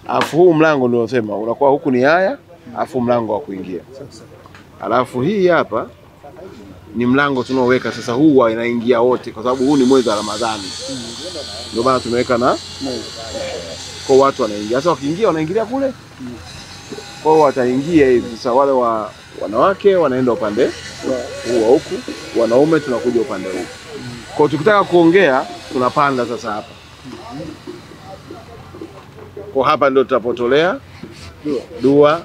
Alafu huu mlango ndio unasema unakuwa huku ni haya, alafu mlango wa kuingia. Alafu hii hapa ni mlango tunaoweka sasa, huu inaingia wote kwa sababu huu ni mwezi wa Ramadhani. Ndio maana tumeweka na kwa watu wanaingia. Sasa wakiingia wanaingilia kule. Kwa hiyo wataingia hivi. Sasa wale wanawake wanaenda upande huu huku, wanaume tunakuja upande huu. Kwa hiyo tukitaka kuongea tunapanda sasa hapa. Kwa hapa ndio tutapotolea dua.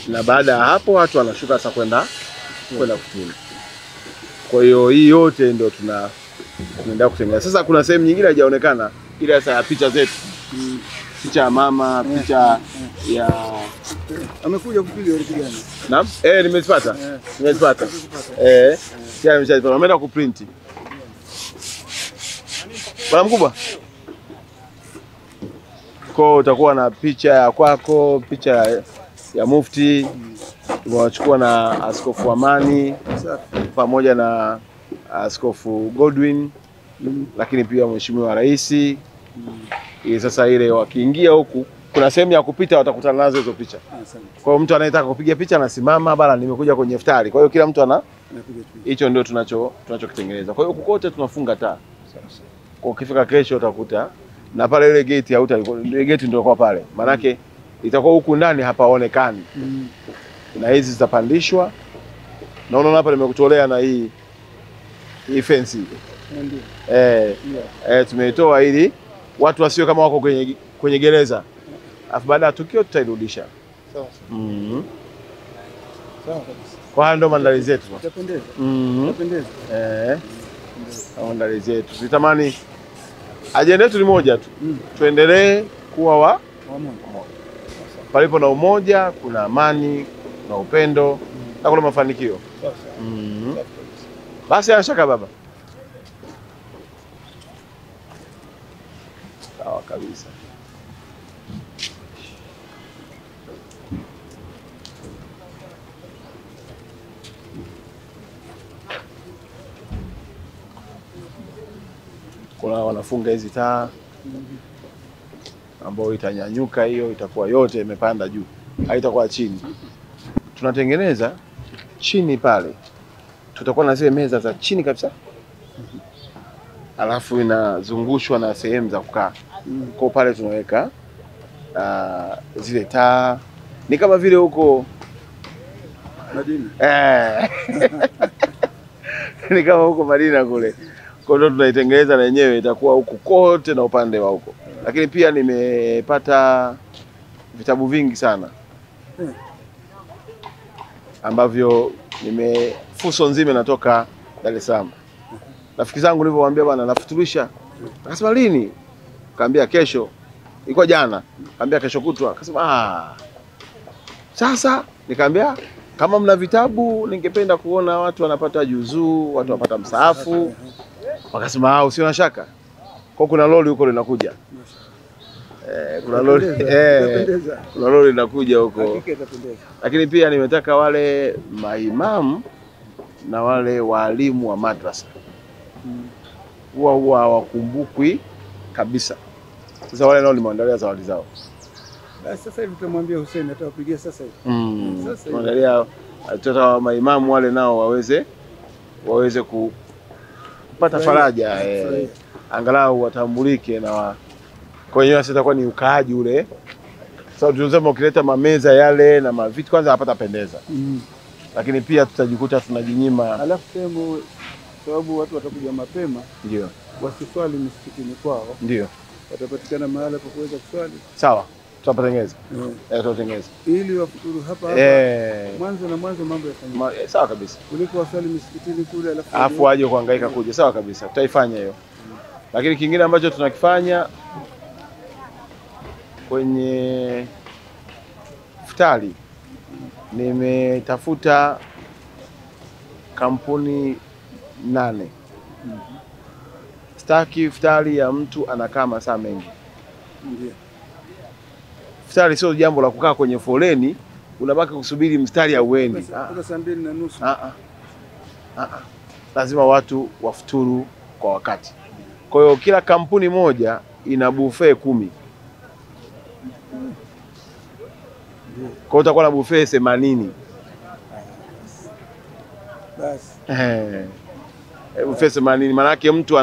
Na baada ya hapo watu wanashuka sasa kwenda kutuni. Kwa hiyo hii yote ndio tunaendelea kutengeneza. Sasa kuna sehemu nyingine haijaonekana, ile sasa ya picha zetu. Picha ya mama, picha ya amekuja kupiga ile kijana. Naam? Nimezipata. Nimezipata. Pia nimeshazipata. Ameenda kuprint. Bwana mkubwa. Kwa utakuwa na picha ya kwako, picha ya mufti, tunachukua na Askofu Amani pamoja na Askofu Godwin, lakini pia Mheshimiwa Rais. Sasa ile wakiingia huku kuna sehemu ya kupita watakutana nazo hizo picha. Kwa hiyo mtu anayetaka kupiga picha anasimama, bala nimekuja kwenye iftari. Kwa hiyo kila mtu hicho ndio tunachokitengeneza. Kwa hiyo huku kote tunafunga taa. Kwa ukifika kesho utakuta na pale ile gate ile gate ndio kwa pale. Maana yake itakuwa huku ndani hapaonekani. Na hizi zitapandishwa. Na unaona hapa nimekutolea na hii fence. Ndio. Tumeitoa ili watu wasio kama wako kwenye gereza. Alafu baada ya tukio tutairudisha. Sawa. Sawa kabisa. Kwa ndo maandalizi yetu. Itapendeza. Itapendeza. Maandalizi yetu. Tunatamani ajenda yetu ni moja tu. Tuendelee kuwa wamoja. Palipo na umoja, kuna amani, kuna upendo, na kuna mafanikio. Basi ashaka baba. Sawa kabisa. Kuna wanafunga hizi taa ambayo itanyanyuka, hiyo itakuwa yote imepanda juu, haitakuwa chini. Tunatengeneza chini pale, tutakuwa na zile meza za chini kabisa, alafu inazungushwa na sehemu za kukaa. Kwa pale tunaweka zile taa, ni kama vile huko Madina. Ni kama huko Madina kule. Kwa hiyo tunaitengeneza na yenyewe itakuwa huku kote na upande wa huko. Lakini pia nimepata vitabu vingi sana ambavyo fuso nzima natoka Dar es Salaam. Rafiki zangu nilivyowaambia bwana nafuturisha. Akasema lini? Kaambia kesho. Ilikuwa jana. Kaambia kesho kutwa. Akasema sasa nikaambia kama mna vitabu ningependa kuona watu wanapata juzuu, watu wanapata msaafu. Wakasema usiona shaka. Kwa kuna lori huko linakuja. Kuna lori linakuja huko. Lakini pia nimetaka wale maimamu na wale walimu wa madrasa huwa hawakumbukwi kabisa. Sasa wale nao nimeandalia zawadi zao. Basi sasa hivi tutamwambia Hussein atawapigia sasa hivi. Sasa tunaangalia tuta maimamu wale nao waweze kupata faraja, angalau watambulike na kwa hiyo sasa itakuwa ni ukaaji ule. Sasa tunasema ukileta mameza yale na maviti kwanza hapata pendeza. Lakini pia tutajikuta tunajinyima. Alafu tembo sababu watu watakuja mapema. Ndio. Wasiswali msikitini kwao. Ndio. Watapatikana mahali pa kuweza kuswali. Sawa. Tutapatengeneza. Tutatengeneza. Ili wafuturu hapa mwanzo na mwanzo mambo yafanyike. Sawa kabisa. Kuliko waswali msikitini kule alafu waje kuhangaika kuja. Sawa kabisa. Tutaifanya hiyo. Lakini kingine ambacho tunakifanya kwenye iftari, nimetafuta kampuni 8. Sitaki iftari ya mtu anakaa masaa mengi. Ndio. Iftari sio jambo la kukaa kwenye foleni, unabaki kusubiri mstari auendi. Mpaka saa 2:30. Lazima watu wafuturu kwa wakati. Kwa hiyo kila kampuni moja ina buffet 10. Kwa hiyo utakuwa na buffet 80. Basi. Buffet 80 maana yake mtu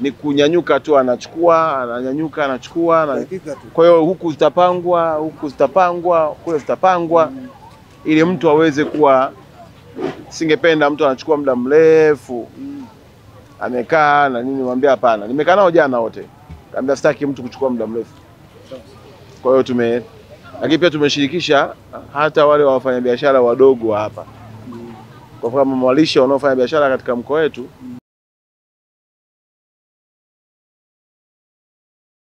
ni kunyanyuka tu anachukua, ananyanyuka anachukua Dakika tu. kwa hiyo huku zitapangwa, kule zitapangwa ili mtu aweze kuwa, singependa mtu anachukua muda mrefu amekaa na nini, mwambie hapana. Nimekaa nao jana wote. Kaambia sitaki mtu kuchukua muda mrefu. Kwa hiyo lakini pia tumeshirikisha hata wale wafanyabiashara wadogo hapa. Kwa kama walishe wanaofanya biashara katika mkoa wetu